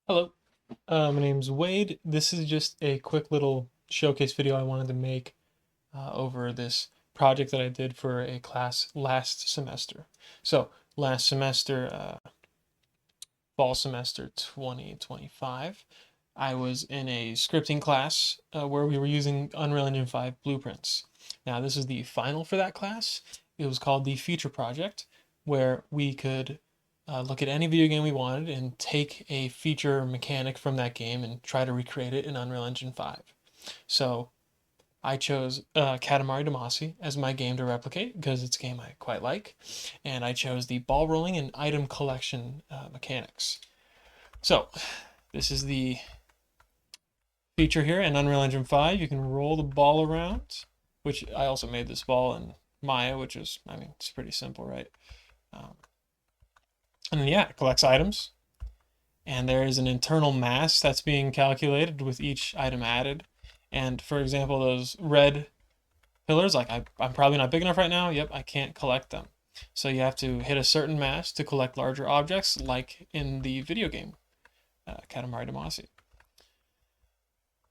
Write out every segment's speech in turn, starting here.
Hello, my name's Wade. This is just a quick little showcase video I wanted to make over this project that I did for a class last semester. So, last semester, fall semester 2025, I was in a scripting class where we were using Unreal Engine 5 blueprints. Now, this is the final for that class. It was called the Feature Project, where we could look at any video game we wanted and take a feature mechanic from that game and try to recreate it in Unreal Engine 5. So I chose Katamari Damacy as my game to replicate because it's a game I quite like, and I chose the ball rolling and item collection mechanics. So this is the feature here in Unreal Engine 5. You can roll the ball around, which I also made this ball in Maya, which is, I mean, it's pretty simple, right? And then, yeah, it collects items. And there is an internal mass that's being calculated with each item added. And for example, those red pillars, like I'm probably not big enough right now. Yep, I can't collect them. So you have to hit a certain mass to collect larger objects, like in the video game, Katamari Damacy.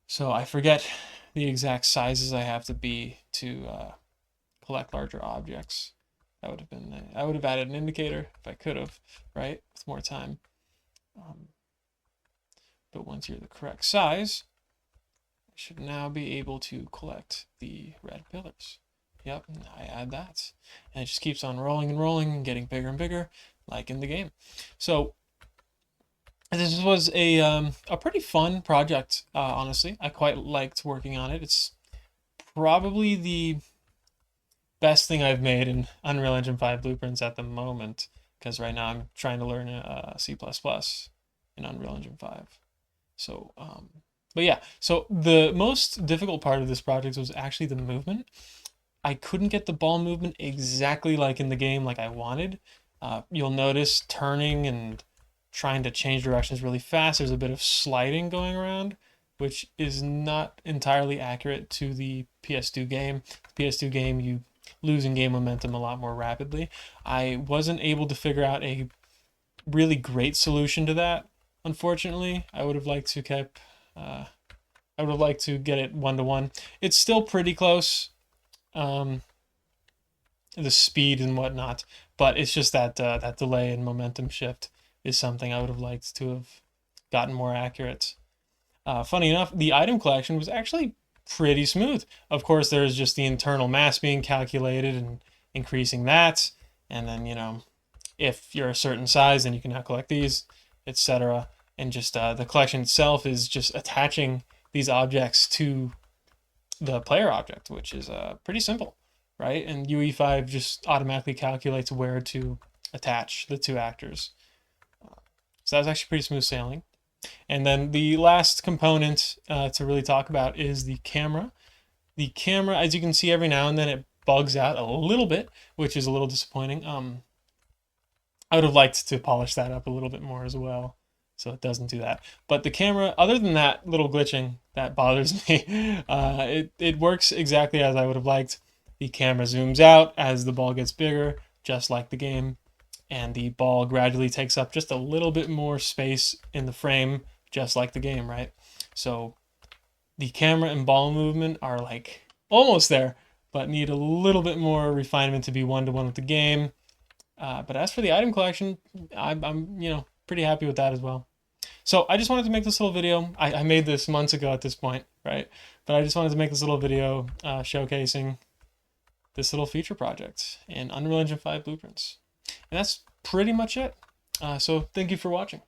So I forget the exact sizes I have to be to collect larger objects. That would have been, I would have added an indicator if I could have, right? With more time. But once you're the correct size, I should now be able to collect the red pillars. Yep, I add that. And it just keeps on rolling and rolling and getting bigger and bigger, like in the game. So this was a pretty fun project, honestly. I quite liked working on it. It's probably the best thing I've made in Unreal Engine 5 blueprints at the moment, because right now I'm trying to learn C++ in Unreal Engine 5. So, but yeah, so the most difficult part of this project was actually the movement. I couldn't get the ball movement exactly like in the game, like I wanted. You'll notice turning and trying to change directions really fast. There's a bit of sliding going around, which is not entirely accurate to the PS2 game. The PS2 game, you lose in game momentum a lot more rapidly. I wasn't able to figure out a really great solution to that. Unfortunately, I would have liked to keep. I would have liked to get it 1-to-1. It's still pretty close, the speed and whatnot, but it's just that that delay and momentum shift is something I would have liked to have gotten more accurate. Funny enough, the item collection was actually pretty smooth. Of course, there's just the internal mass being calculated and increasing that, and then if you're a certain size, then you can now collect these, etc. And just the collection itself is just attaching these objects to the player object, which is pretty simple, right? And UE5 just automatically calculates where to attach the two actors. So that's actually pretty smooth sailing. And then the last component to really talk about is the camera. The camera, as you can see, every now and then it bugs out a little bit, which is a little disappointing. I would have liked to polish that up a little bit more as well, so it doesn't do that. But the camera, other than that little glitching that bothers me, it works exactly as I would have liked. The camera zooms out as the ball gets bigger, just like the game, and the ball gradually takes up just a little bit more space in the frame, just like the game, right? So the camera and ball movement are like almost there, but need a little bit more refinement to be 1-to-1 with the game. But as for the item collection, I'm pretty happy with that as well. So I just wanted to make this little video. I made this months ago at this point, right? But I just wanted to make this little video showcasing this little feature project in Unreal Engine 5 blueprints. And that's pretty much it. So thank you for watching.